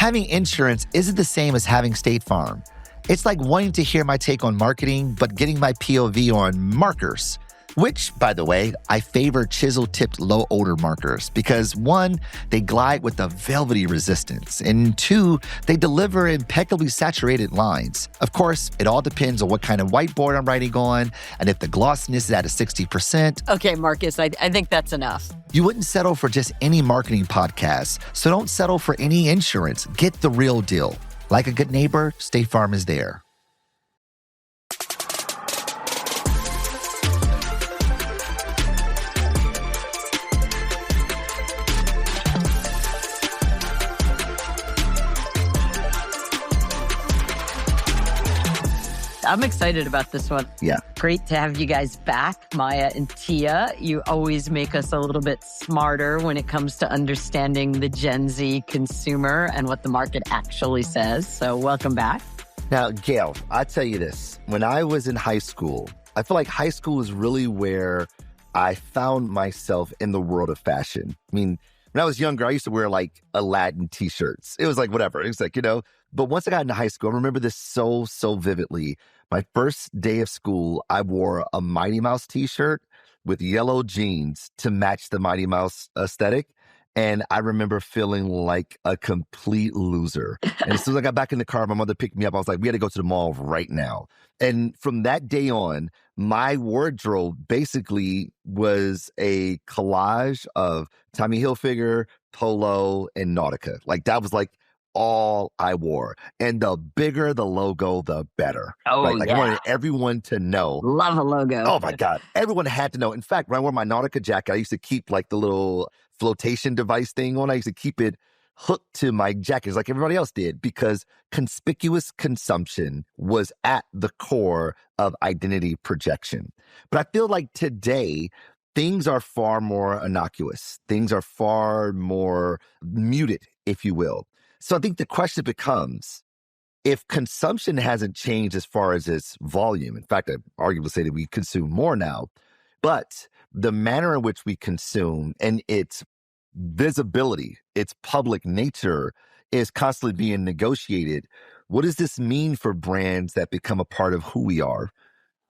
Having insurance isn't the same as having State Farm. It's like wanting to hear my take on marketing, but getting my POV on markers. Which, by the way, I favor chisel-tipped low-odor markers because 1, they glide with a velvety resistance, and 2, they deliver impeccably saturated lines. Of course, it all depends on what kind of whiteboard I'm writing on and if the glossiness is at a 60%. Okay, Marcus, I think that's enough. You wouldn't settle for just any marketing podcast, so don't settle for any insurance. Get the real deal. Like a good neighbor, State Farm is there. I'm excited about this one. Yeah. Great to have you guys back, Maya and Tia. You always make us a little bit smarter when it comes to understanding the Gen Z consumer and what the market actually says. So welcome back. Now, Gayle, I'll tell you this. When I was in high school, I feel like high school is really where I found myself in the world of fashion. I mean, when I was younger, I used to wear like Aladdin t-shirts. It was like, whatever. It was like, but once I got into high school, I remember this so vividly. My first day of school, I wore a Mighty Mouse t-shirt with yellow jeans to match the Mighty Mouse aesthetic. And I remember feeling like a complete loser. And as soon as I got back in the car, my mother picked me up. I was like, we had to go to the mall right now. And from that day on, my wardrobe basically was a collage of Tommy Hilfiger, Polo, and Nautica. Like that was like all I wore. And the bigger the logo, the better. Oh, right? Like yeah. I wanted everyone to know. Love a logo. Oh my God. Everyone had to know. In fact, when I wore my Nautica jacket, I used to keep like the little flotation device thing on. I used to keep it hooked to my jackets like everybody else did because conspicuous consumption was at the core of identity projection. But I feel like today, things are far more innocuous. Things are far more muted, if you will. So I think the question becomes, if consumption hasn't changed as far as its volume, in fact, I'd arguably say that we consume more now, but the manner in which we consume and its visibility, its public nature is constantly being negotiated. What does this mean for brands that become a part of who we are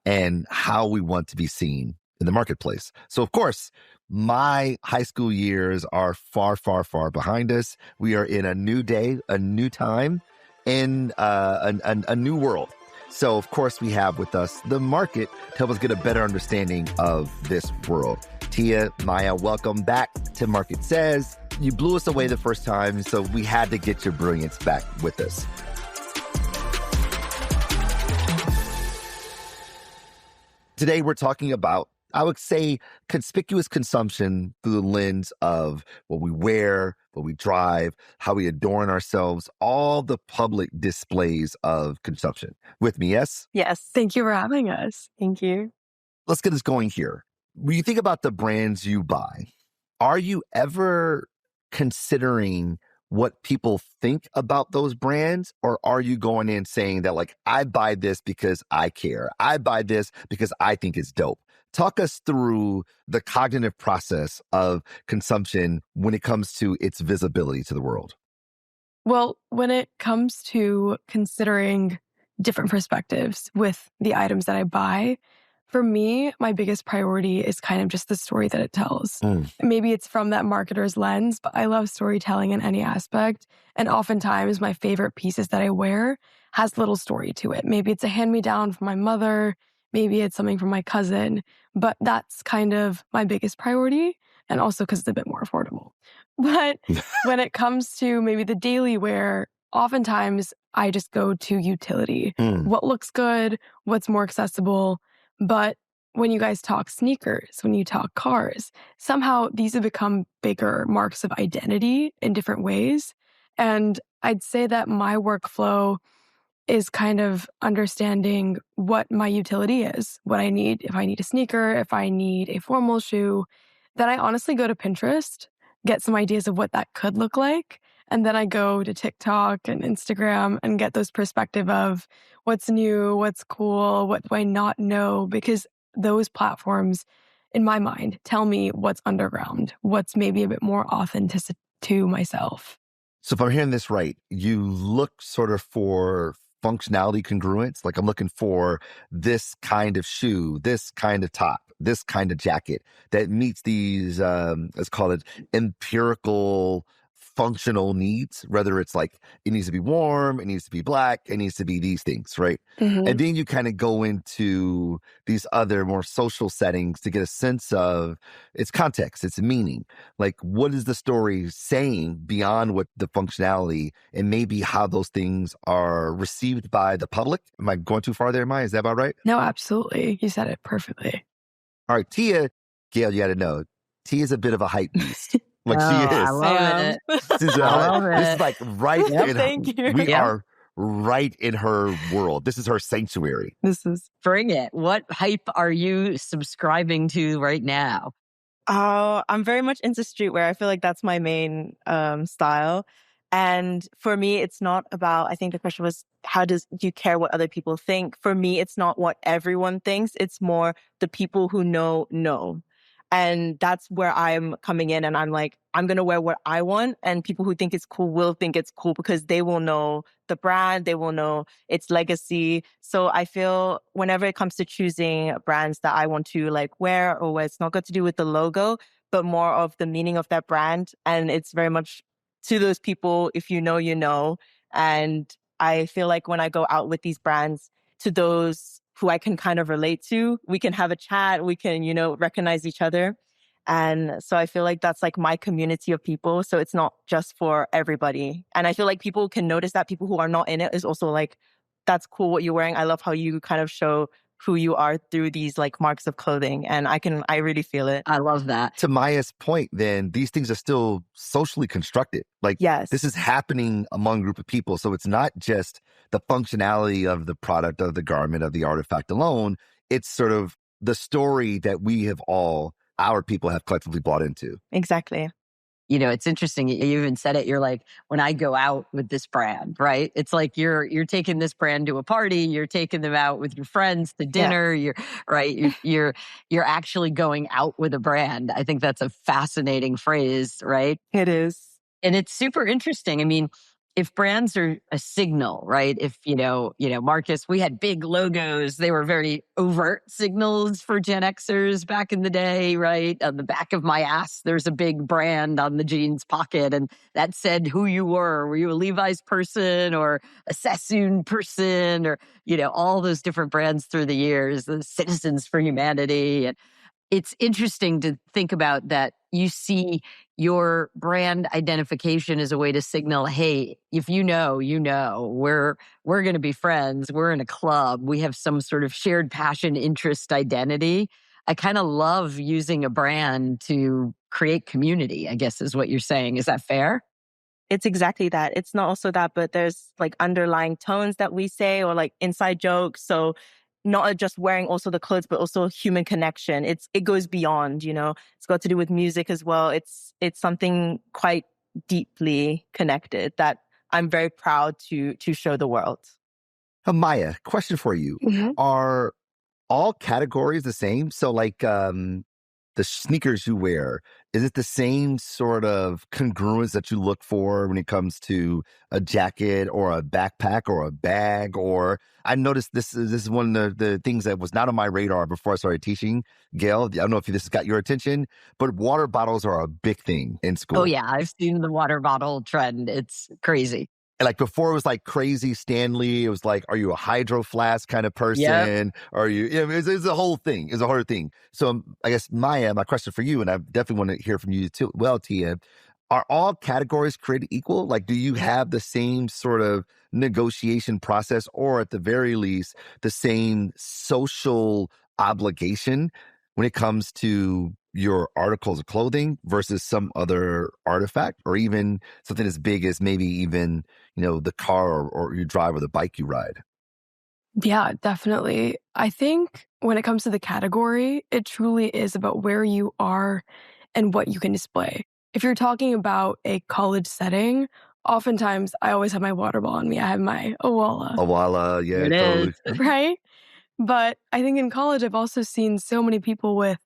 and how we want to be seen in the marketplace? So, of course, my high school years are far behind us. We are in a new day, a new time, in a new world. So, of course, we have with us the market to help us get a better understanding of this world. Tia, Maya, welcome back to Market Says. You blew us away the first time, so we had to get your brilliance back with us. Today, we're talking about, I would say, conspicuous consumption through the lens of what we wear, what we drive, how we adorn ourselves, all the public displays of consumption. With me, yes? Yes. Thank you for having us. Thank you. Let's get this going here. When you think about the brands you buy, are you ever considering what people think about those brands? Or are you going in saying that, like, I buy this because I care. I buy this because I think it's dope. Talk us through the cognitive process of consumption when it comes to its visibility to the world. Well, when it comes to considering different perspectives with the items that I buy, for me, my biggest priority is kind of just the story that it tells. Maybe it's from that marketer's lens, but I love storytelling in any aspect. And oftentimes my favorite pieces that I wear has a little story to it. Maybe it's a hand-me-down from my mother. Maybe it's something from my cousin. But that's kind of my biggest priority. And also because it's a bit more affordable. But when it comes to maybe the daily wear, oftentimes I just go to utility. What looks good? What's more accessible? But when you guys talk sneakers, when you talk cars, somehow these have become bigger marks of identity in different ways. And I'd say that my workflow is kind of understanding what my utility is, what I need. If I need a sneaker, if I need a formal shoe, then I honestly go to Pinterest, get some ideas of what that could look like. And then I go to TikTok and Instagram and get those perspective of what's new, what's cool, what do I not know? Because those platforms, in my mind, tell me what's underground, what's maybe a bit more authentic to myself. So if I'm hearing this right, you look sort of for functionality congruence. Like I'm looking for this kind of shoe, this kind of top, this kind of jacket that meets these, let's call it empirical functional needs, whether it's like it needs to be warm, it needs to be black, it needs to be these things, right? And then you kind of go into these other more social settings to get a sense of its context, its meaning. Like, what is the story saying beyond what the functionality and maybe how those things are received by the public? Am I going too far there, Maya? Is that about right? No, absolutely. You said it perfectly. All right, Tia, Gayle, you got to know, Tia's a bit of a hype beast. Like she I is. love it. This is, I love this is it. like right in Thank you. we are right in her world. This is her sanctuary. This is Bring it. What hype are you subscribing to right now? Oh, I'm very much into streetwear. I feel like that's my main style. And for me, it's not about, I think the question was, do you care what other people think? For me, it's not what everyone thinks. It's more the people who know. And that's where I'm coming in and I'm like, I'm going to wear what I want. And people who think it's cool will think it's cool because they will know the brand, they will know its legacy. So I feel whenever it comes to choosing brands that I want to like wear or where it's not got to do with the logo, but more of the meaning of that brand. And it's very much to those people, if you know, you know. And I feel like when I go out with these brands, to those who I can kind of relate to, we can have a chat, we can, recognize each other. And so I feel like that's like my community of people. So it's not just for everybody. And I feel like people can notice that people who are not in it is also like, that's cool what you're wearing. I love how you kind of show who you are through these like marks of clothing. And I really feel it. I love that. To Maya's point, then these things are still socially constructed. Like Yes. This is happening among a group of people. So it's not just the functionality of the product, of the garment, of the artifact alone. It's sort of the story that our people have collectively bought into. Exactly. It's interesting. You even said it. You're like, when I go out with this brand, right? It's like you're taking this brand to a party. You're taking them out with your friends to dinner. Yeah. You're actually going out with a brand. I think that's a fascinating phrase, right? It is. And it's super interesting. I mean, if brands are a signal, right? If, Marcus, we had big logos. They were very overt signals for Gen Xers back in the day, right? On the back of my ass, there's a big brand on the jeans pocket. And that said who you were. Were you a Levi's person or a Sassoon person or, all those different brands through the years, the Citizens for Humanity. And it's interesting to think about that. You see your brand identification as a way to signal, hey, if you know, we're going to be friends. We're in a club. We have some sort of shared passion, interest, identity. I kind of love using a brand to create community, I guess is what you're saying. Is that fair? It's exactly that. It's not also that, but there's like underlying tones that we say or like inside jokes. So not just wearing also the clothes, but also human connection. It goes beyond, it's got to do with music as well. It's something quite deeply connected that I'm very proud to show the world. Maya, question for you. Mm-hmm. Are all categories the same? So like the sneakers you wear, is it the same sort of congruence that you look for when it comes to a jacket or a backpack or a bag? Or I noticed this is one of the things that was not on my radar before I started teaching, Gayle. I don't know if this has got your attention, but water bottles are a big thing in school. Oh yeah, I've seen the water bottle trend. It's crazy. Like before it was like crazy Stanley. It was like, are you a hydro flask kind of person? Yep. Are you, it's a whole thing. It's a whole thing. So I guess Maya, my question for you, and I definitely want to hear from you too. Well, Tia, are all categories created equal? Like, do you have the same sort of negotiation process or at the very least, the same social obligation when it comes to your articles of clothing versus some other artifact or even something as big as maybe even, the car or you drive or the bike you ride? Yeah, definitely. I think when it comes to the category, it truly is about where you are and what you can display. If you're talking about a college setting, oftentimes I always have my water bottle on me. I have my Awala. Awala, yeah, It totally. is. Right? But I think in college, I've also seen so many people with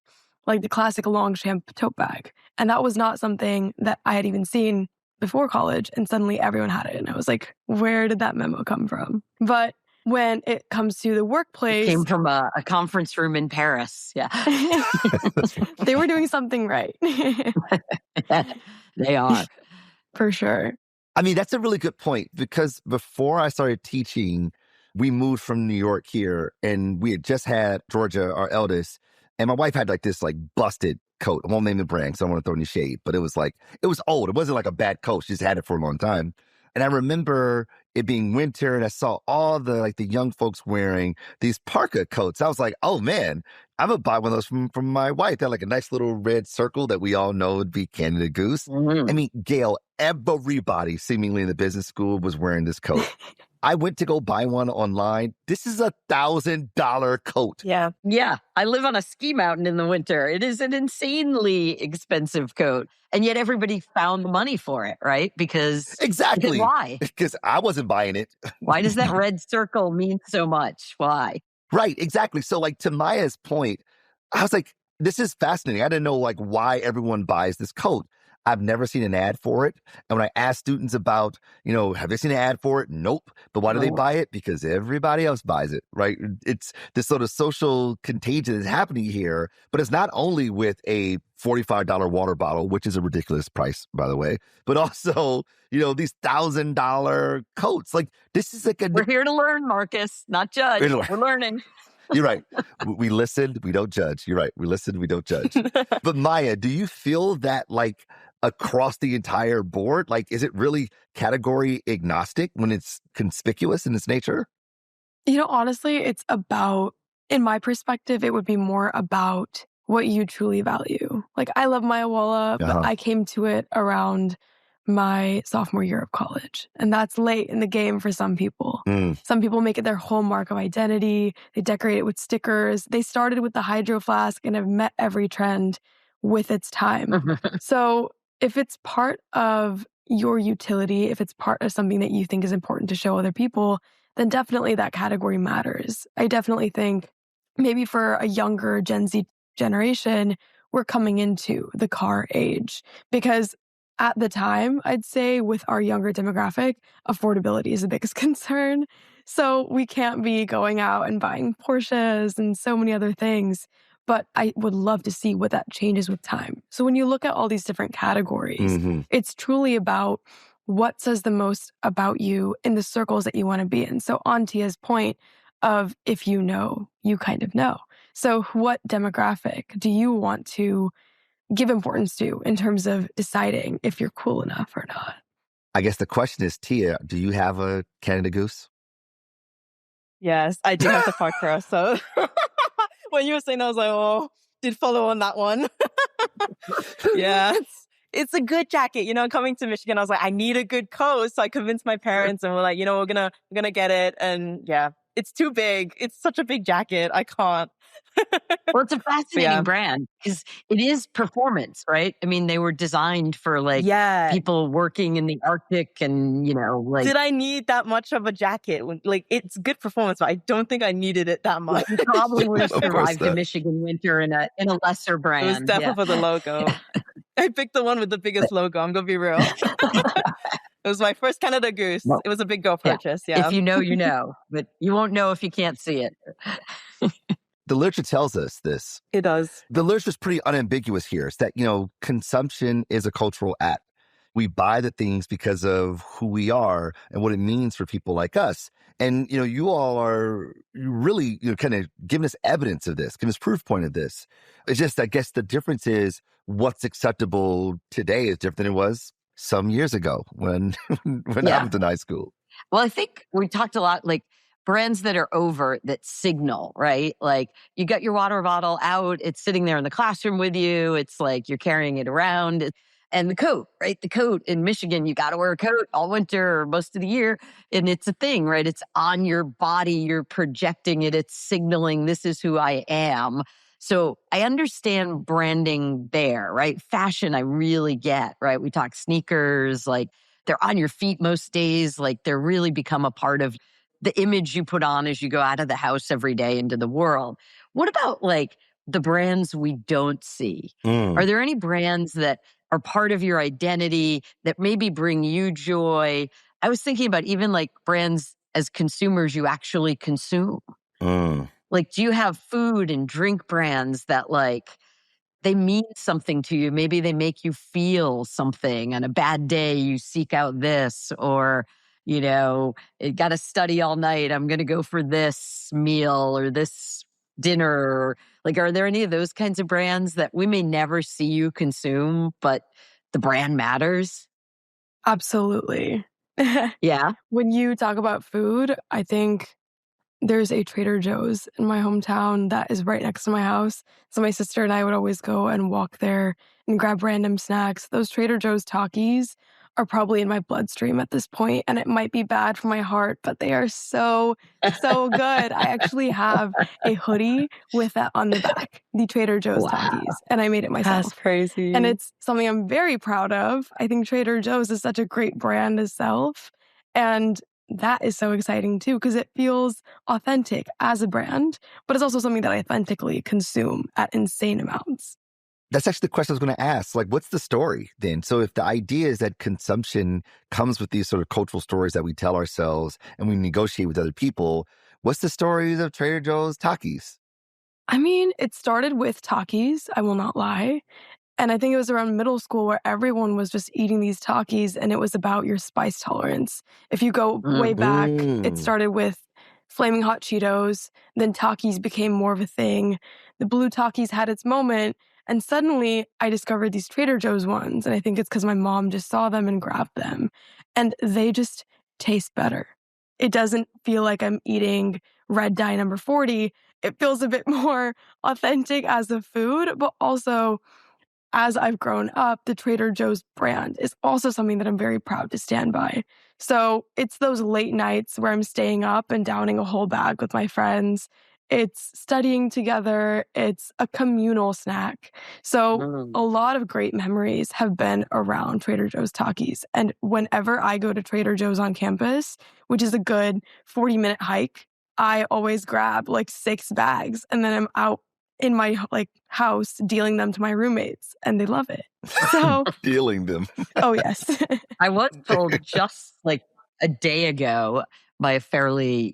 like the classic Longshamp tote bag. And that was not something that I had even seen before college, and suddenly everyone had it. And I was like, where did that memo come from? But when it comes to the workplace, came from a conference room in Paris. Yeah. they were doing something right. They are. For sure. I mean, that's a really good point, because before I started teaching, we moved from New York here, and we had just had Georgia, our eldest, and my wife had like this like busted coat. I won't name the brand because I don't want to throw any shade, but it was old. It wasn't like a bad coat. She just had it for a long time. And I remember it being winter, and I saw all the young folks wearing these parka coats. I was like, oh man, I'm gonna buy one of those from my wife. They had like a nice little red circle that we all know would be Canada Goose. Mm-hmm. I mean, Gayle, everybody seemingly in the business school was wearing this coat. I went to go buy one online. This is $1,000 coat. Yeah. Yeah. I live on a ski mountain in the winter. It is an insanely expensive coat. And yet everybody found the money for it, right? Because Exactly. Why? Because I wasn't buying it. Why does that red circle mean so much? Why? Right, exactly. So like to Maya's point, I was like, this is fascinating. I didn't know like why everyone buys this coat. I've never seen an ad for it. And when I ask students about, have they seen an ad for it? Nope. But why do they buy it? Because everybody else buys it, right? It's this sort of social contagion that's happening here. But it's not only with a $45 water bottle, which is a ridiculous price, by the way, but also, these $1,000 coats. Like this is like We're here to learn, Marcus, not judge. We're learning. You're right. We listen, we don't judge. You're right. We listen, we don't judge. But Maya, do you feel that like across the entire board, like is it really category agnostic when it's conspicuous in its nature? Honestly, it's about, in my perspective, it would be more about what you truly value. Like I love Maya Walla, but I came to it around my sophomore year of college. And that's late in the game for some people. Some people make it their whole mark of identity. They decorate it with stickers. They started with the hydro flask and have met every trend with its time. So if it's part of your utility, if it's part of something that you think is important to show other people, then definitely that category matters. I definitely think maybe for a younger Gen Z generation, we're coming into the car age because at the time, I'd say with our younger demographic, affordability is the biggest concern. So we can't be going out and buying Porsches and so many other things. But I would love to see what that changes with time. So when you look at all these different categories, it's truly about what says the most about you in the circles that you want to be in. So on Tia's point of if you know, you kind of know. So what demographic do you want to give importance to in terms of deciding if you're cool enough or not? I guess the question is, Tia, do you have a Canada Goose? Yes, I do have the park cross. So when you were saying that, I was like, oh, did follow on that one. Yeah, it's a good jacket. Coming to Michigan, I was like, I need a good coat. So I convinced my parents and we're like, we're gonna get it. And yeah, it's too big. It's such a big jacket. I can't. Well, it's a fascinating brand because it is performance, right? I mean, they were designed for people working in the Arctic and, Did I need that much of a jacket? Like, it's good performance, but I don't think I needed it that much. You probably would have survived the Michigan winter in a lesser brand. It was definitely for the logo. I picked the one with the biggest logo. I'm going to be real. It was my first Canada Goose. Well, it was a big go purchase. Yeah. If you know, you know, but you won't know if you can't see it. The literature tells us this. It does. The literature is pretty unambiguous here. It's that, consumption is a cultural act. We buy the things because of who we are and what it means for people like us. And, you all are really, kind of giving us evidence of this, giving us proof point of this. It's just, I guess the difference is what's acceptable today is different than it was some years ago when I was in high school. Well, I think we talked a lot, brands that are overt that signal, right? Like you got your water bottle out, it's sitting there in the classroom with you. It's like you're carrying it around. And the coat, right? The coat in Michigan, you got to wear a coat all winter or most of the year. And it's a thing, right? It's on your body. You're projecting it. It's signaling this is who I am. So I understand branding there, right? Fashion, I really get, right? We talk sneakers, they're on your feet most days. They're really become a part of the image you put on as you go out of the house every day into the world. What about the brands we don't see? Are there any brands that are part of your identity that maybe bring you joy? I was thinking about even like brands as consumers you actually consume. Like, do you have food and drink brands that like they mean something to you? Maybe they make you feel something. On a bad day, you seek out this, or, you know, got to study all night. I'm going to go for this meal or this dinner. Like, are there any of those kinds of brands that we may never see you consume, but the brand matters? Absolutely. Yeah. When you talk about food, I think there's a Trader Joe's in my hometown that is right next to my house. So my sister and I would always go and walk there and grab random snacks. Those Trader Joe's Takis are probably in my bloodstream at this point, and it might be bad for my heart, but they are so, so good. I actually have a hoodie with that on the back, the Trader Joe's Takis, and I made it myself. That's crazy. And it's something I'm very proud of. I think Trader Joe's is such a great brand itself. And that is so exciting too, because it feels authentic as a brand, but it's also something that I authentically consume at insane amounts. That's actually the question I was going to ask. Like, what's the story then? So if the idea is that consumption comes with these sort of cultural stories that we tell ourselves and we negotiate with other people, what's the stories of Trader Joe's Takis? I mean, it started with Takis, I will not lie. And I think it was around middle school where everyone was just eating these Takis, and it was about your spice tolerance. If you go way back, it started with Flaming Hot Cheetos, then Takis became more of a thing. The blue Takis had its moment, and suddenly I discovered these Trader Joe's ones, and I think it's because my mom just saw them and grabbed them. And they just taste better. It doesn't feel like I'm eating red dye number 40. It feels a bit more authentic as a food, but also as I've grown up, the Trader Joe's brand is also something that I'm very proud to stand by. So it's those late nights where I'm staying up and downing a whole bag with my friends. It's studying together. It's a communal snack. So a lot of great memories have been around Trader Joe's Takis. And whenever I go to Trader Joe's on campus, which is a good 40-minute hike, I always grab like 6 bags, and then I'm out in my like house dealing them to my roommates, and they love it. So Dealing them. Oh yes. I was told just like a day ago by a fairly,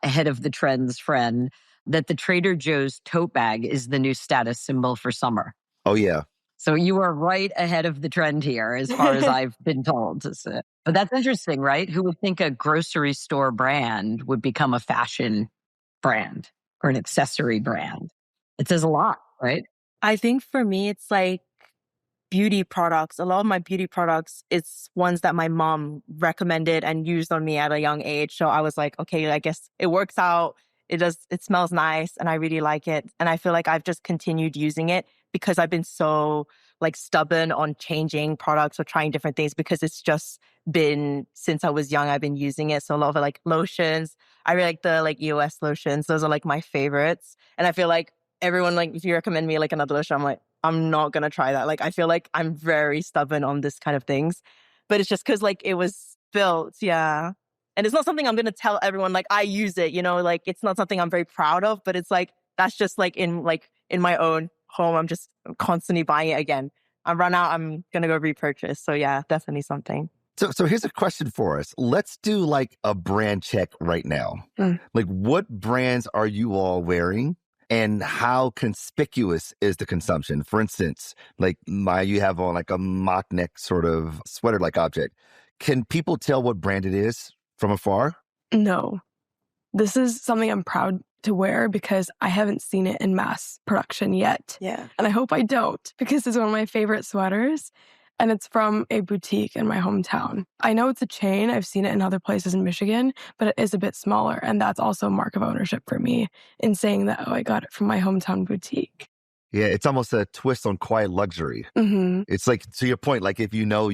ahead of the trends friend that the Trader Joe's tote bag is the new status symbol for summer. Oh yeah. So you are right ahead of the trend here as far as I've been told. But that's interesting, right? Who would think a grocery store brand would become a fashion brand or an accessory brand? It says a lot, right? I think for me, it's like beauty products. A lot of my beauty products, it's ones that my mom recommended and used on me at a young age. So I was like, okay, I guess it works out. It smells nice and I really like it. And I feel like I've just continued using it because I've been so like stubborn on changing products or trying different things because it's just been since I was young, I've been using it. So a lot of like lotions. I really like the like EOS lotions. Those are like my favorites. And I feel like everyone, like, if you recommend me like another lotion, I'm like, I'm not going to try that. Like, I feel like I'm very stubborn on this kind of things, but it's just because like it was built. Yeah. And it's not something I'm going to tell everyone, like I use it, like it's not something I'm very proud of, but it's like, that's just like in my own home. I'm just constantly buying it again. I run out, I'm going to go repurchase. So yeah, definitely something. So here's a question for us. Let's do like a brand check right now. Like, what brands are you all wearing? And how conspicuous is the consumption? For instance, like you have on like a mock neck sort of sweater-like object. Can people tell what brand it is from afar? No. This is something I'm proud to wear because I haven't seen it in mass production yet. Yeah. And I hope I don't, because it's one of my favorite sweaters. And it's from a boutique in my hometown. I know it's a chain. I've seen it in other places in Michigan, but it is a bit smaller. And that's also a mark of ownership for me in saying that, I got it from my hometown boutique. Yeah, it's almost a twist on quiet luxury. It's like, to your point, like if you know,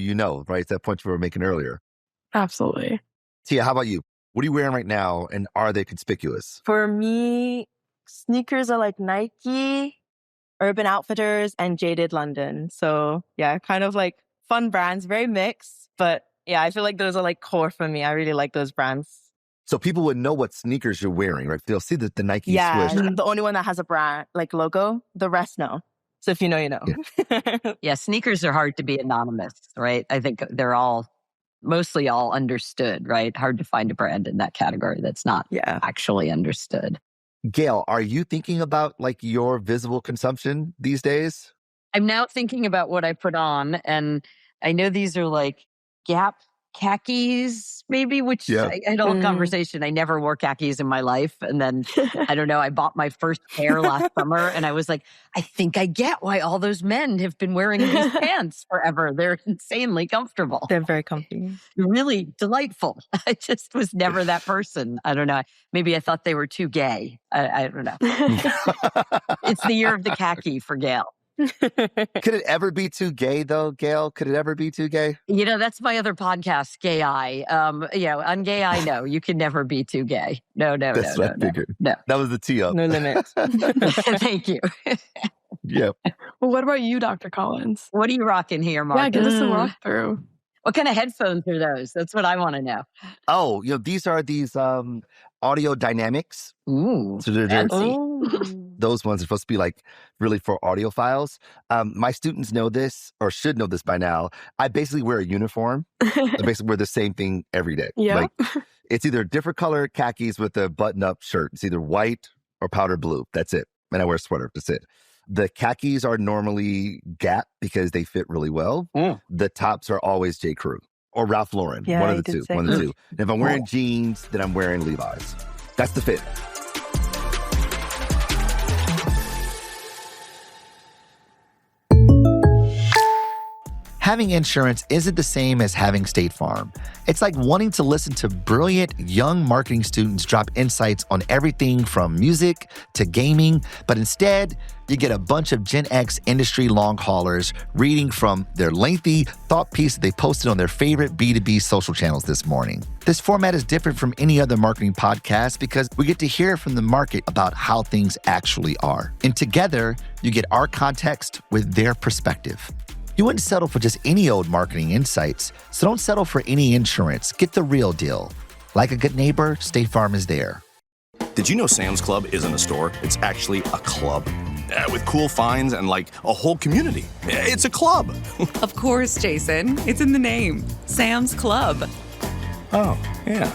right? It's that point you were making earlier. Absolutely. Tia, how about you? What are you wearing right now, and are they conspicuous? For me, sneakers are like Nike, Urban Outfitters, and Jaded London. So yeah, kind of like fun brands, very mixed. But yeah, I feel like those are like core for me. I really like those brands. So people would know what sneakers you're wearing, right? They'll see the Nike Yeah, swoosh. the only one that has a brand, like logo, the rest know. So if you know, you know. Yeah. Yeah, sneakers are hard to be anonymous, right? I think they're all mostly all understood, right? Hard to find a brand in that category that's not actually understood. Gayle, are you thinking about like your visible consumption these days? I'm now thinking about what I put on, and I know these are like Gap khakis, maybe, which I had a whole conversation. I never wore khakis in my life. And then, I don't know, I bought my first pair last summer, and I was like, I think I get why all those men have been wearing these pants forever. They're insanely comfortable. They're very comfy. Really delightful. I just was never that person. I don't know. Maybe I thought they were too gay. I don't know. It's the year of the khaki for Gayle. Could it ever be too gay, though, Gayle? Could it ever be too gay? You know, that's my other podcast, Gay Eye. On Gay Eye, no, you can never be too gay. No. That's what I figured. No. That was the tee up. No limit. Thank you. Yeah. Well, what about you, Dr. Collins? What are you rocking here, Mark? Yeah, give us a walkthrough. What kind of headphones are those? That's what I want to know. Oh, these are Audio Dynamics. Ooh, so those ones are supposed to be like really for audiophiles. My students know this or should know this by now. I basically wear a uniform. I basically wear the same thing every day. Yeah. Like, it's either different color khakis with a button-up shirt. It's either white or powder blue. That's it. And I wear a sweater. That's it. The khakis are normally Gap because they fit really well. The tops are always J. Crew or Ralph Lauren. Yeah, one of the two. And if I'm wearing jeans, then I'm wearing Levi's. That's the fit. Having insurance isn't the same as having State Farm. It's like wanting to listen to brilliant young marketing students drop insights on everything from music to gaming, but instead, you get a bunch of Gen X industry long haulers reading from their lengthy thought piece that they posted on their favorite B2B social channels this morning. This format is different from any other marketing podcast because we get to hear from the market about how things actually are. And together, you get our context with their perspective. You wouldn't settle for just any old marketing insights, so don't settle for any insurance. Get the real deal. Like a good neighbor, State Farm is there. Did you know Sam's Club isn't a store? It's actually a club. With cool finds and like a whole community. It's a club. Of course, Jason. It's in the name. Sam's Club. Oh, yeah.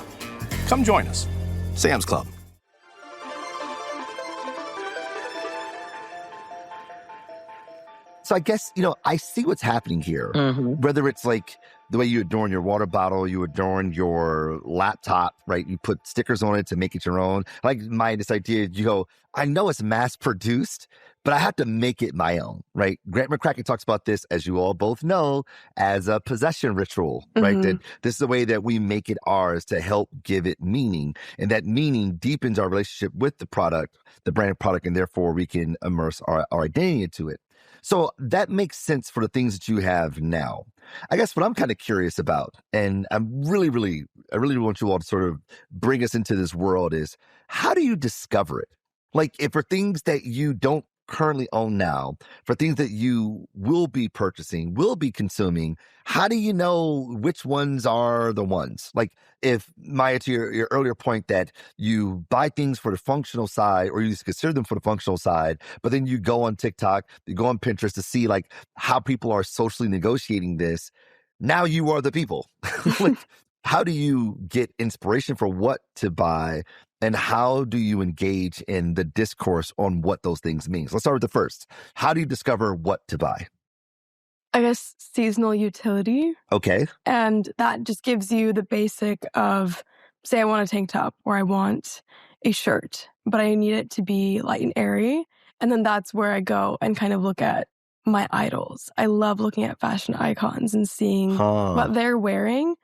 Come join us. Sam's Club. So I guess, I see what's happening here. Whether it's like the way you adorn your water bottle, you adorn your laptop, right? You put stickers on it to make it your own. Like this idea, you go, I know it's mass produced, but I have to make it my own, right? Grant McCracken talks about this, as you all both know, as a possession ritual, right? That this is the way that we make it ours to help give it meaning. And that meaning deepens our relationship with the product, the brand product, and therefore we can immerse our identity into it. So that makes sense for the things that you have now. I guess what I'm kind of curious about, and I really want you all to sort of bring us into this world, is how do you discover it? Like, if for things that you don't currently own now, for things that you will be purchasing, will be consuming, how do you know which ones are the ones? Like, if, Maya, to your earlier point that you buy things for the functional side, or you consider them for the functional side, but then you go on TikTok, you go on Pinterest to see like how people are socially negotiating this. Now you are the people. Like, how do you get inspiration for what to buy? And how do you engage in the discourse on what those things mean? So let's start with the first. How do you discover what to buy? I guess seasonal utility. Okay. And that just gives you the basic of, say I want a tank top or I want a shirt, but I need it to be light and airy. And then that's where I go and kind of look at my idols. I love looking at fashion icons and seeing what they're wearing.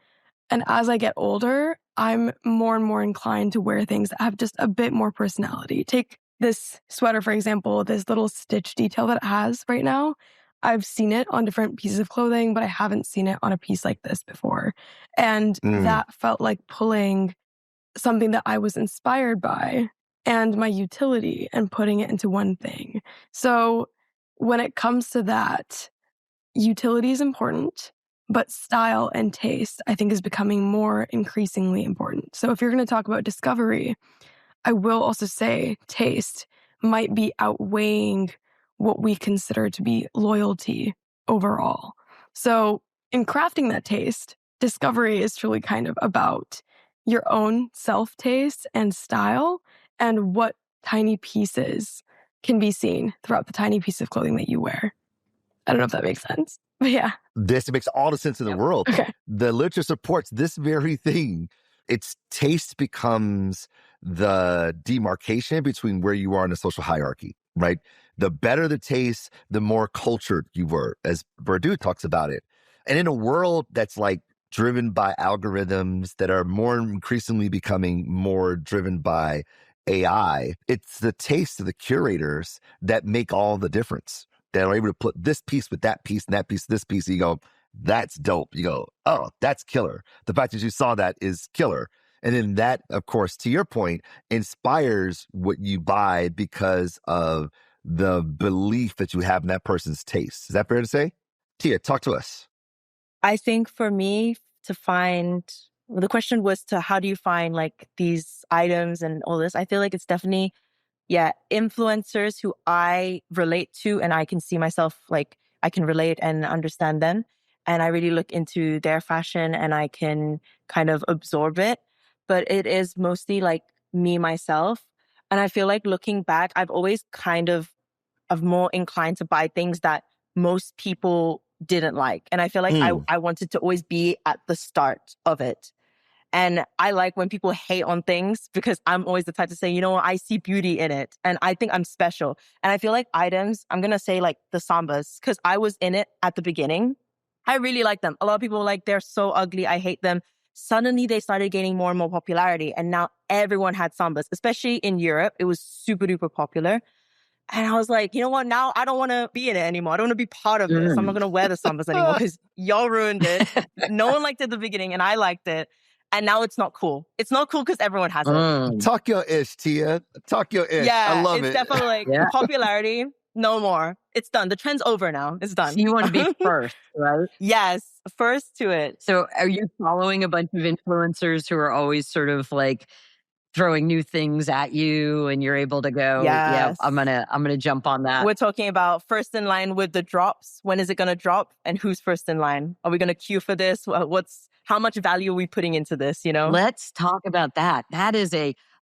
And as I get older, I'm more and more inclined to wear things that have just a bit more personality. Take this sweater, for example, this little stitch detail that it has right now. I've seen it on different pieces of clothing, but I haven't seen it on a piece like this before. And that felt like pulling something that I was inspired by and my utility and putting it into one thing. So when it comes to that, utility is important, But style and taste, I think, is becoming more increasingly important. So if you're going to talk about discovery, I will also say taste might be outweighing what we consider to be loyalty overall. So in crafting that taste, discovery is truly kind of about your own self-taste and style and what tiny pieces can be seen throughout the tiny piece of clothing that you wear. I don't know if that makes sense, but yeah. This makes all the sense in the world. Okay. The literature supports this very thing. Its taste becomes the demarcation between where you are in the social hierarchy, right? The better the taste, the more cultured you were, as Bourdieu talks about it. And in a world that's like driven by algorithms that are more increasingly becoming more driven by AI, it's the taste of the curators that make all the difference. That are able to put this piece with that piece and that piece, this piece. You go, that's dope. You go, oh, that's killer. The fact that you saw that is killer. And then that, of course, to your point, inspires what you buy because of the belief that you have in that person's taste. Is that fair to say? Tia, talk to us. I think for me to find, the question was to how do you find like these items and all this? I feel like it's definitely, influencers who I relate to and I can see myself, like I can relate and understand them. And I really look into their fashion and I can kind of absorb it. But it is mostly like me, myself. And I feel like looking back, I've always kind of more inclined to buy things that most people didn't like. And I feel like I wanted to always be at the start of it. And I like when people hate on things because I'm always the type to say, you know what, I see beauty in it. And I think I'm special. And I feel like items, I'm going to say like the Sambas, because I was in it at the beginning. I really like them. A lot of people were like, they're so ugly. I hate them. Suddenly they started gaining more and more popularity. And now everyone had Sambas, especially in Europe. It was super duper popular. And I was like, you know what? Now I don't want to be in it anymore. I don't want to be part of this. I'm not going to wear the Sambas anymore because y'all ruined it. No one liked it at the beginning and I liked it. And now it's not cool. It's not cool because everyone has it. Talk your ish, Tia. Talk your ish. Yeah, I love it. It's definitely like popularity. No more. It's done. The trend's over now. It's done. So you want to be first, right? Yes, first to it. So are you following a bunch of influencers who are always sort of like throwing new things at you and you're able to go, yeah, I'm gonna jump on that? We're talking about first in line with the drops. When is it gonna drop? And who's first in line? Are we gonna queue for this? How much value are we putting into this, you know? Let's talk about that. That is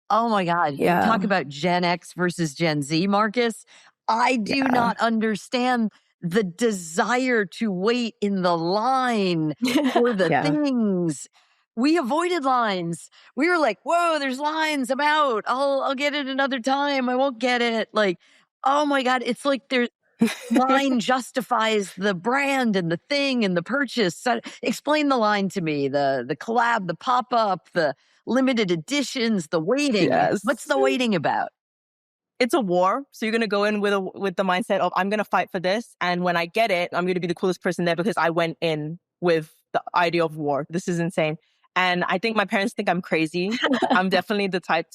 oh my God. Yeah. You talk about Gen X versus Gen Z, Marcus. I do not understand the desire to wait in the line for the things. We avoided lines. We were like, whoa, there's lines. I'm out. I'll get it another time. I won't get it. Like, oh my God. It's like there's line justifies the brand and the thing and the purchase. So explain the line to me. The collab, the pop-up, the limited editions, the waiting. Yes. What's the waiting about? It's a war. So you're going to go in with the mindset of, I'm going to fight for this. And when I get it, I'm going to be the coolest person there because I went in with the idea of war. This is insane. And I think my parents think I'm crazy. I'm definitely the type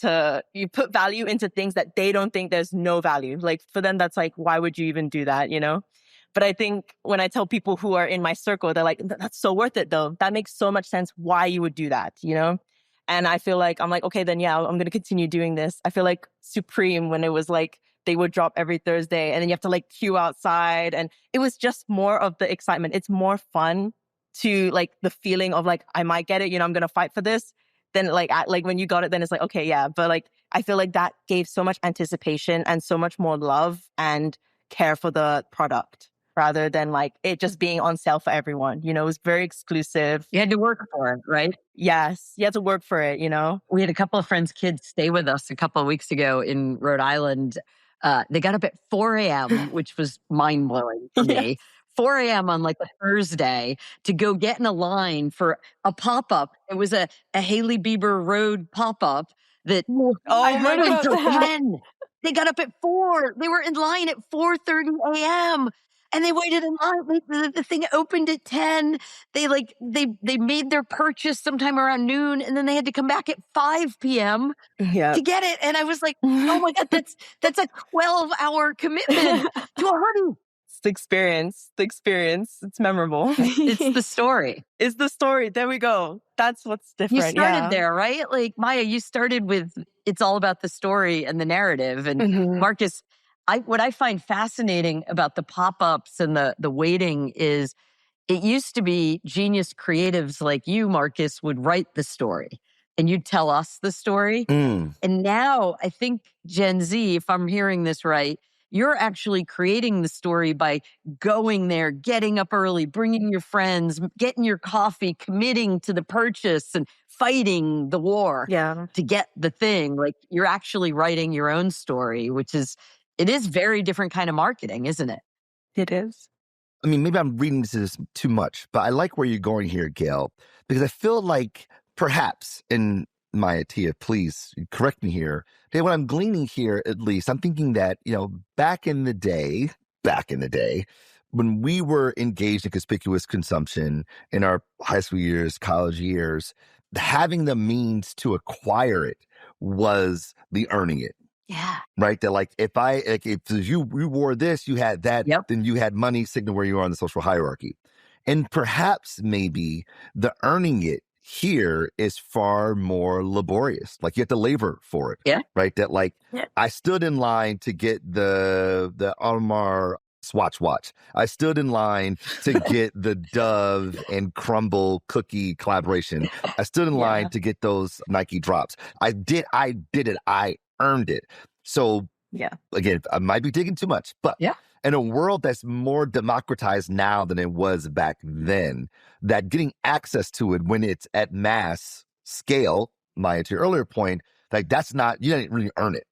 you put value into things that they don't think there's no value. Like for them, that's like, why would you even do that, you know? But I think when I tell people who are in my circle, they're like, that's so worth it though. That makes so much sense why you would do that, you know? And I feel like, I'm like, okay, then yeah, I'm going to continue doing this. I feel like Supreme when it was like, they would drop every Thursday and then you have to like queue outside. And it was just more of the excitement. It's more fun to like the feeling of like, I might get it, you know, I'm going to fight for this. Then like when you got it, then it's like, okay, yeah. But like, I feel like that gave so much anticipation and so much more love and care for the product rather than like it just being on sale for everyone. You know, it was very exclusive. You had to work for it, right? Yes. You had to work for it, you know? We had a couple of friends' kids stay with us a couple of weeks ago in Rhode Island. They got up at 4 a.m., which was mind-blowing for me. 4 a.m. on like a Thursday to go get in a line for a pop-up. It was a Hailey Bieber Road pop-up that I heard about that. 10. They got up at 4. They were in line at 4:30 a.m. and they waited in line. The thing opened at 10. They made their purchase sometime around noon and then they had to come back at 5 p.m. to get it. And I was like, oh my God, that's a 12-hour commitment to a hoodie. the experience. The experience. It's memorable. It's the story. It's the story. There we go. That's what's different. You started there, right? Like, Maya, you started with it's all about the story and the narrative. And Marcus, what I find fascinating about the pop-ups and the waiting is it used to be genius creatives like you, Marcus, would write the story and you'd tell us the story. And now I think Gen Z, if I'm hearing this right, you're actually creating the story by going there, getting up early, bringing your friends, getting your coffee, committing to the purchase and fighting the war to get the thing. Like, you're actually writing your own story, it is very different kind of marketing, isn't it? It is. I mean, maybe I'm reading this too much, but I like where you're going here, Gayle, because I feel like perhaps, and Maya, Tia, please correct me here. Okay, what I'm gleaning here, at least, I'm thinking that, back in the day, when we were engaged in conspicuous consumption in our high school years, college years, having the means to acquire it was the earning it. Yeah. Right. That if you wore this, you had that, then you had money, signal where you are on the social hierarchy. And perhaps maybe the earning it here is far more laborious. Like, you have to labor for it. Yeah. Right. That I stood in line to get the Audemars Swatch watch. I stood in line to get the Dove and Crumble cookie collaboration. I stood in line to get those Nike drops. I did it. I earned it. So again, I might be digging too much, but in a world that's more democratized now than it was back then, that getting access to it when it's at mass scale, Maya, to your earlier point, that's not, you didn't really earn it,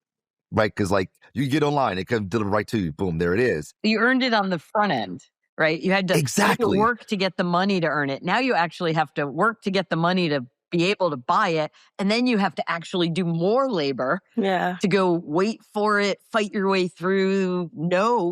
right? Because you get online, it comes delivered right to you. Boom, there it is. You earned it on the front end, right? You had to work to get the money to earn it. Now you actually have to work to get the money to be able to buy it. And then you have to actually do more labor to go wait for it, fight your way through,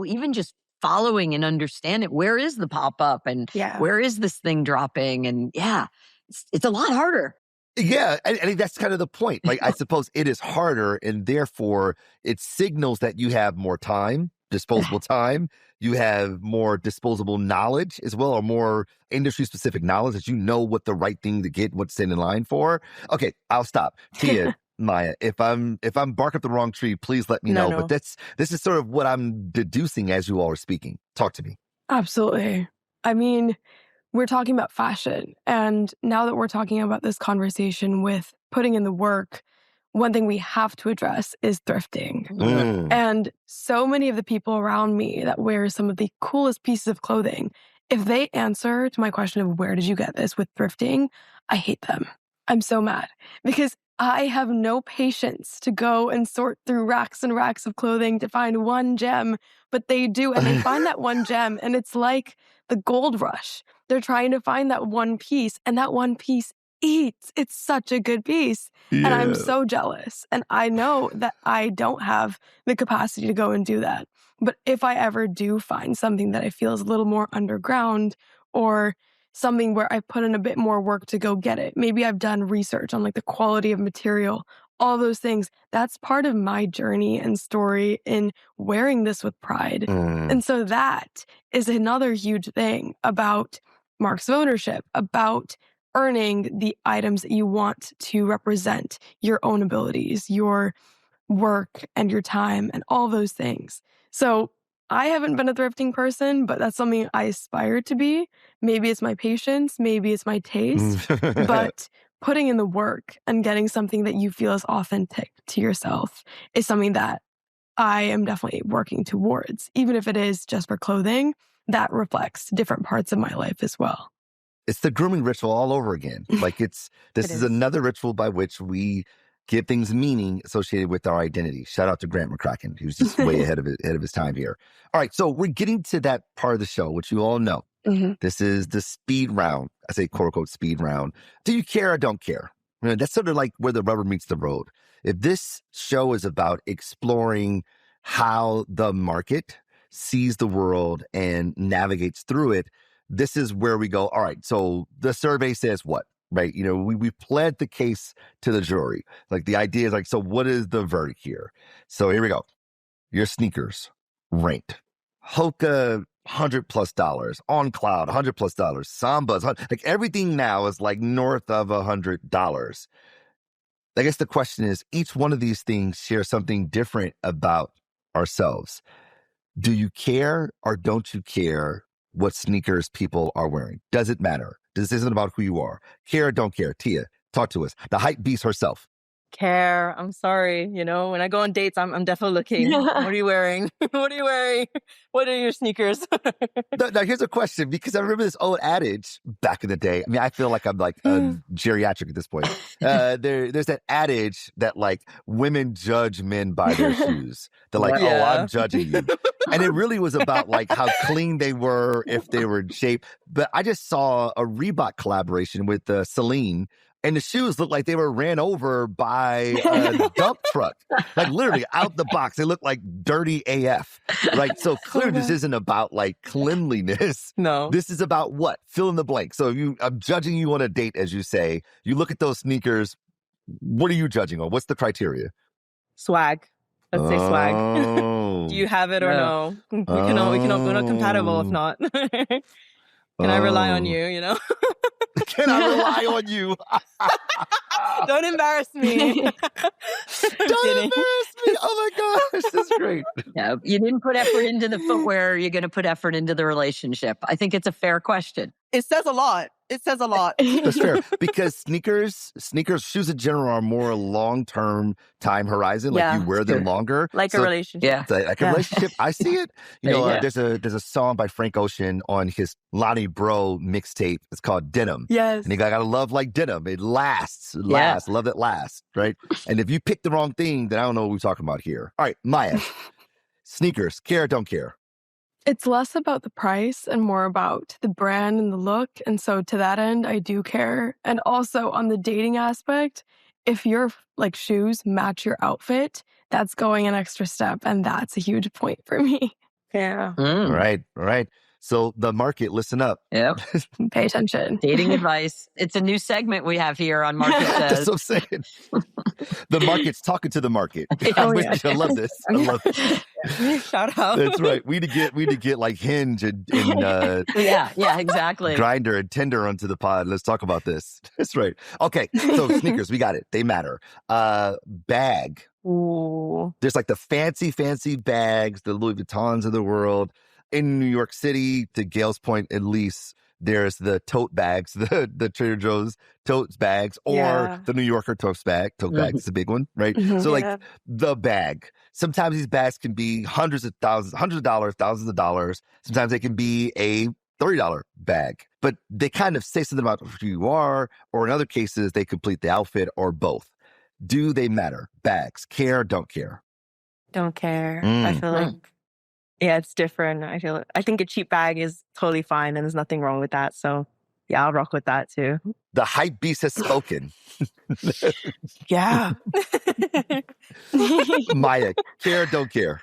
even just following and understand it. Where is the pop-up and where is this thing dropping? And it's a lot harder. Yeah, I think that's kind of the point. I suppose it is harder, and therefore it signals that you have more time, disposable time. You have more disposable knowledge as well, or more industry-specific knowledge that you know what the right thing to get, what to stand in line for. Okay, I'll stop. Tia, Maya, if I'm barking up the wrong tree, please let me know. But this is sort of what I'm deducing as you all are speaking. Talk to me. Absolutely. I mean, we're talking about fashion. And now that we're talking about this conversation with putting in the work, one thing we have to address is thrifting. And so many of the people around me that wear some of the coolest pieces of clothing, if they answer to my question of where did you get this with thrifting, I hate them. I'm so mad because I have no patience to go and sort through racks and racks of clothing to find one gem, but they do. And they find that one gem and it's like the gold rush. They're trying to find that one piece, and that one piece eats. It's such a good piece. And I'm so jealous. And I know that I don't have the capacity to go and do that. But if I ever do find something that I feel is a little more underground, or something where I put in a bit more work to go get it, maybe I've done research on the quality of material, all those things, that's part of my journey and story in wearing this with pride. And so that is another huge thing about marks of ownership, about earning the items that you want to represent your own abilities, your work and your time and all those things. So I haven't been a thrifting person, but that's something I aspire to be. Maybe it's my patience, maybe it's my taste, but putting in the work and getting something that you feel is authentic to yourself is something that I am definitely working towards. Even if it is just for clothing, that reflects different parts of my life as well. It's the grooming ritual all over again. This is another ritual by which we give things meaning associated with our identity. Shout out to Grant McCracken, who's just way ahead of his time here. All right, so we're getting to that part of the show, which you all know. This is the speed round. I say quote unquote speed round. Do you care or don't care? That's sort of like where the rubber meets the road. If this show is about exploring how the market sees the world and navigates through it, this is where we go, all right, so the survey says what, right? We pled the case to the jury. The idea is so what is the verdict here? So here we go. Your sneakers ranked. Hoka $100+ on Cloud, $100+ Sambas, like everything now is like north of $100. I guess the question is, each one of these things share something different about ourselves. Do you care or don't you care what sneakers people are wearing? Does it matter? This isn't about who you are. Care or don't care? Tia, talk to us. The hype beast herself. Care. I'm sorry. You know, when I go on dates, I'm definitely looking. What are you wearing? What are you wearing? What are your sneakers? Now, here's a question, because I remember this old adage back in the day. I mean, I feel like I'm like geriatric at this point. There's that adage that like women judge men by their shoes. They're like, oh, I'm judging you. And it really was about like how clean they were, if they were in shape. But I just saw a Reebok collaboration with Celine. And the shoes looked like they were ran over by a dump truck. Like literally out the box. They look like dirty AF. Right? So clearly this isn't about like cleanliness. No. This is about what? Fill in the blank. So I'm judging you on a date, as you say. You look at those sneakers. What are you judging on? What's the criteria? Swag. Let's say swag. Do you have it or no? We're not compatible if not. Can I rely on you, you know? Can I rely on you? Don't embarrass me. Don't embarrass me. Oh my gosh, that's great. Yeah, you didn't put effort into the footwear. You're going to put effort into the relationship. I think it's a fair question. It says a lot. It says a lot. That's fair. Because sneakers, shoes in general are more long-term time horizon. Like you wear them longer. Like a relationship. Yeah. Like a relationship. I see it. You know, there's a song by Frank Ocean on his Lonnie Bro mixtape. It's called Denim. Yes. And you gotta love like denim. It lasts. Love it lasts. Right? And if you pick the wrong thing, then I don't know what we're talking about here. All right, Maya. Sneakers, care or don't care? It's less about the price and more about the brand and the look. And so to that end, I do care. And also on the dating aspect, if your like shoes match your outfit, that's going an extra step. And that's a huge point for me. Yeah. All right. So the market, listen up. Yep. Pay attention. Dating advice. It's a new segment we have here on Market That's Says. what I'm saying. The market's talking to the market. I love this. I love this. Shout out. That's right. We need to get like Hinge and yeah, exactly. Grinder and Tinder onto the pod. Let's talk about this. That's right. Okay, so sneakers, we got it. They matter. Bag. Ooh. There's like the fancy bags, the Louis Vuittons of the world. In New York City, to Gayle's point, at least, there's the tote bags, the Trader Joe's tote bags, or the New Yorker tote bag. Tote bag is a big one, right? So like the bag. Sometimes these bags can be hundreds of dollars, thousands of dollars. Sometimes they can be a $30 bag. But they kind of say something about who you are, or in other cases, they complete the outfit, or both. Do they matter? Bags. Care, don't care? Don't care. I feel like, it's different. I think a cheap bag is totally fine and there's nothing wrong with that. So yeah, I'll rock with that too. The hype beast has spoken. Yeah. Maya, care, don't care?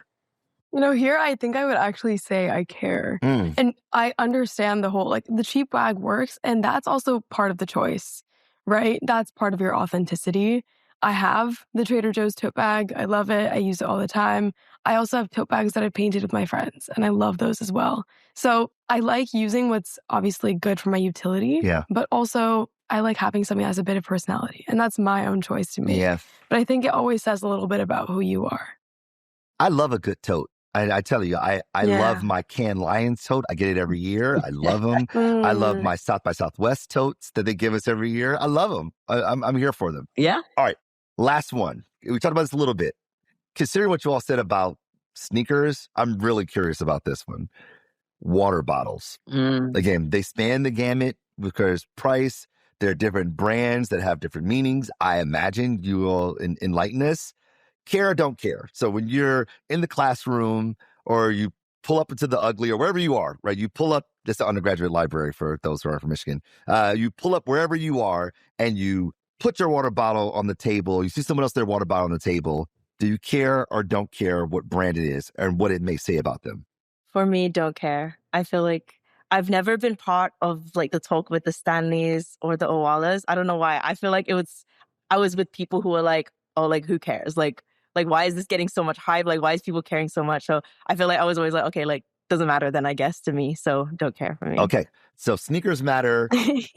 You know, here I think I would actually say I care. And I understand the whole, like the cheap bag works. And that's also part of the choice, right? That's part of your authenticity. I have the Trader Joe's tote bag. I love it. I use it all the time. I also have tote bags that I painted with my friends, and I love those as well. So I like using what's obviously good for my utility, but also I like having something that has a bit of personality, and that's my own choice to make. Yeah. But I think it always says a little bit about who you are. I love a good tote. I tell you, I love my Cannes Lions tote. I get it every year. I love them. I love my South by Southwest totes that they give us every year. I love them. I'm here for them. Yeah. All right. Last one. We talked about this a little bit. Considering what you all said about sneakers, I'm really curious about this one. Water bottles. Again, they span the gamut because price. There are different brands that have different meanings. I imagine you will enlighten us. Care or don't care. So when you're in the classroom or you pull up into the Ugly or wherever you are, right? You pull up, this is the undergraduate library for those who are from Michigan. You pull up wherever you are and you put your water bottle on the table. You see someone else their water bottle on the table. Do you care or don't care what brand it is and what it may say about them? For me, don't care. I feel like I've never been part of like the talk with the Stanleys or the Owalas. I don't know why. I feel like I was with people who were like, oh, like who cares? Like why is this getting so much hype? Like why is people caring so much? So I feel like I was always like, okay, like doesn't matter then, I guess, to me. So don't care for me. Okay. So sneakers matter,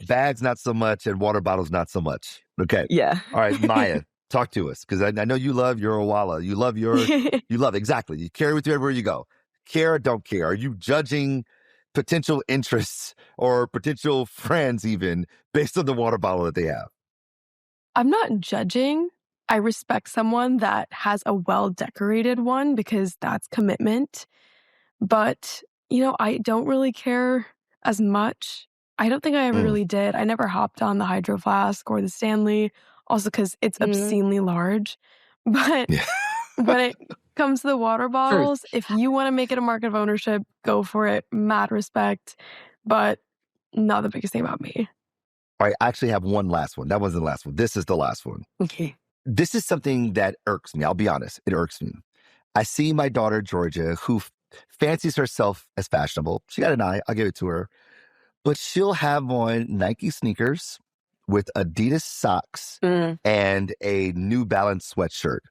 bags not so much, and water bottles not so much. Okay. Yeah. All right, Maya, talk to us. Because I know you love your Owala. You love exactly. You carry with you everywhere you go. Care or don't care? Are you judging potential interests or potential friends even based on the water bottle that they have? I'm not judging. I respect someone that has a well-decorated one because that's commitment. But, I don't really care as much. I don't think I ever really did. I never hopped on the Hydro Flask or the Stanley, also because it's obscenely large. But when it comes to the water bottles, if you want to make it a market of ownership, go for it. Mad respect, but not the biggest thing about me. All right, I actually have one last one. That wasn't the last one. This is the last one. Okay. This is something that irks me. I'll be honest. It irks me. I see my daughter, Georgia, who fancies herself as fashionable. She got an eye. I'll give it to her. But she'll have on Nike sneakers with Adidas socks and a New Balance sweatshirt.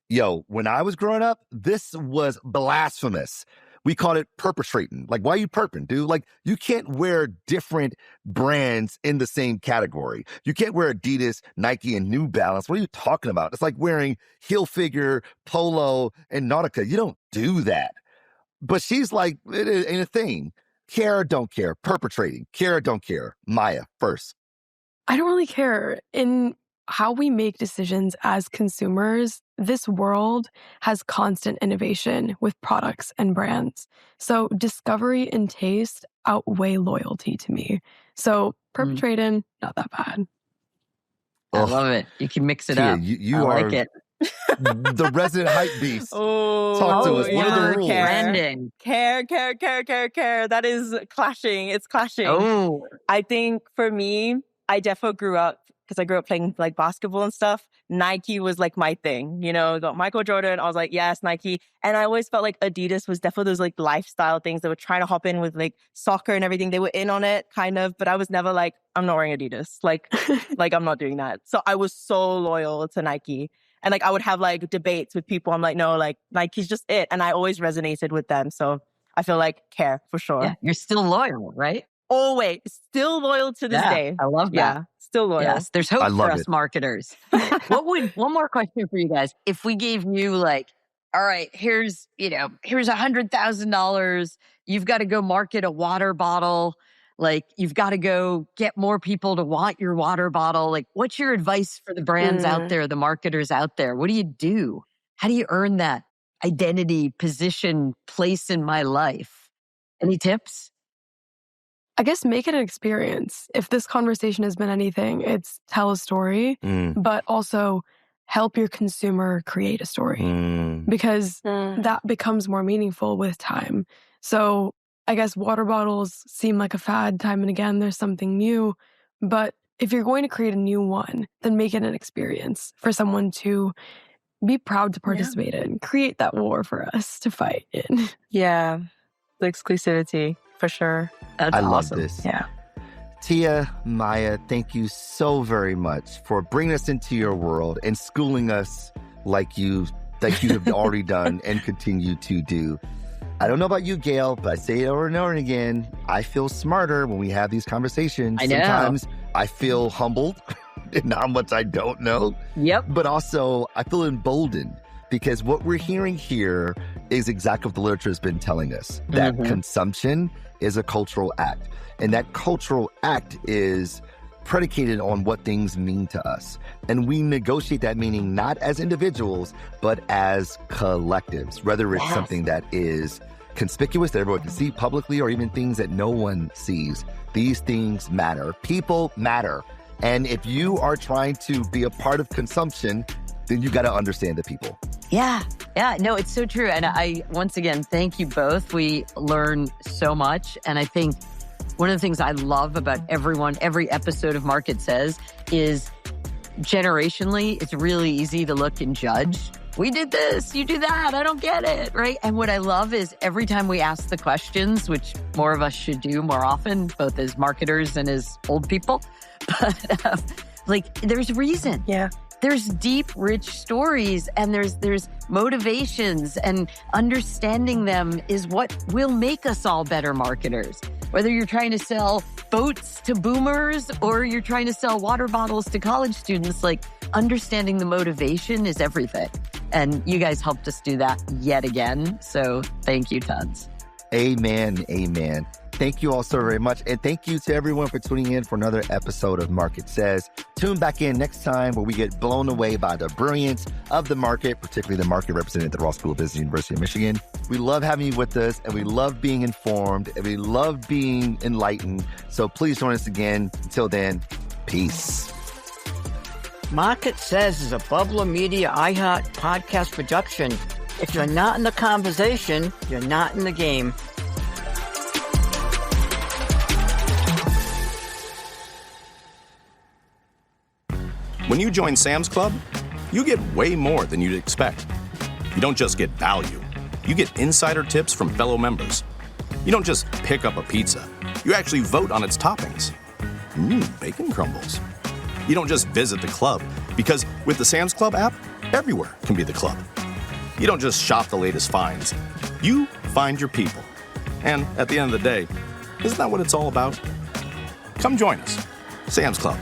Yo, when I was growing up, this was blasphemous. We called it perpetrating. Like, why are you perping, dude? Like, you can't wear different brands in the same category. You can't wear Adidas, Nike, and New Balance. What are you talking about? It's like wearing Hilfiger, Polo, and Nautica. You don't do that. But she's like, it ain't a thing. Care or don't care? Perpetrating. Care or don't care? Maya, first. I don't really care. In how we make decisions as consumers, this world has constant innovation with products and brands. So discovery and taste outweigh loyalty to me. So perpetrating, not that bad. I love it. You can mix it Tia, up. You I are like it. the resident hype beast. Talk to us. What are the rules? Branding. Care. That is clashing. It's clashing. Oh. I think for me, I definitely grew up, because I grew up playing like basketball and stuff. Nike was like my thing, got Michael Jordan. I was like, yes, Nike. And I always felt like Adidas was definitely those like lifestyle things that were trying to hop in with like soccer and everything. They were in on it kind of, but I was never like, I'm not wearing Adidas. Like I'm not doing that. So I was so loyal to Nike. And like, I would have like debates with people. I'm like, no, like Nike's just it. And I always resonated with them. So I feel like care for sure. Yeah, you're still loyal, right? Always. Still loyal to this day. I love that. Yeah, still loyal. Yes, there's hope for us it. Marketers. One more question for you guys. If we gave you like, all right, here's $100,000. You've got to go market a water bottle. Like, you've got to go get more people to want your water bottle. Like, what's your advice for the brands out there, the marketers out there? What do you do? How do you earn that identity, position, place in my life? Any tips? I guess make it an experience. If this conversation has been anything, it's tell a story, but also help your consumer create a story because that becomes more meaningful with time. So I guess water bottles seem like a fad time and again. There's something new. But if you're going to create a new one, then make it an experience for someone to be proud to participate in. Create that war for us to fight in. Yeah. The exclusivity, for sure. That's I awesome. love this. Yeah. Tia, Maya, thank you so very much for bringing us into your world and schooling us like you have already done and continue to do. I don't know about you, Gayle, but I say it over and over again. I feel smarter when we have these conversations. I know. Sometimes I feel humbled in how much I don't know. Yep. But also I feel emboldened because what we're hearing here is exactly what the literature has been telling us, that consumption is a cultural act. And that cultural act is predicated on what things mean to us. And we negotiate that meaning not as individuals, but as collectives, whether it's something that is conspicuous that everyone can see publicly or even things that no one sees. These things matter. People matter. And if you are trying to be a part of consumption, then you got to understand the people. Yeah. No, it's so true. And I, once again, thank you both. We learn so much. And I think one of the things I love about every episode of Market Says is generationally, it's really easy to look and judge. We did this, you do that, I don't get it, right? And what I love is every time we ask the questions, which more of us should do more often, both as marketers and as old people, but like there's reason. Yeah. there's deep, rich stories, and there's motivations, and understanding them is what will make us all better marketers. Whether you're trying to sell boats to boomers or you're trying to sell water bottles to college students, like, understanding the motivation is everything. And you guys helped us do that yet again. So thank you tons. Amen. Amen. Thank you all so very much. And thank you to everyone for tuning in for another episode of Market Says. Tune back in next time where we get blown away by the brilliance of the market, particularly the market represented at the Ross School of Business, University of Michigan. We love having you with us, and we love being informed, and we love being enlightened. So please join us again. Until then, peace. Market Says is a Bubbler Media iHeart podcast production. If you're not in the conversation, you're not in the game. When you join Sam's Club, you get way more than you'd expect. You don't just get value. You get insider tips from fellow members. You don't just pick up a pizza. You actually vote on its toppings. Bacon crumbles. You don't just visit the club, because with the Sam's Club app, everywhere can be the club. You don't just shop the latest finds. You find your people. And at the end of the day, isn't that what it's all about? Come join us. Sam's Club.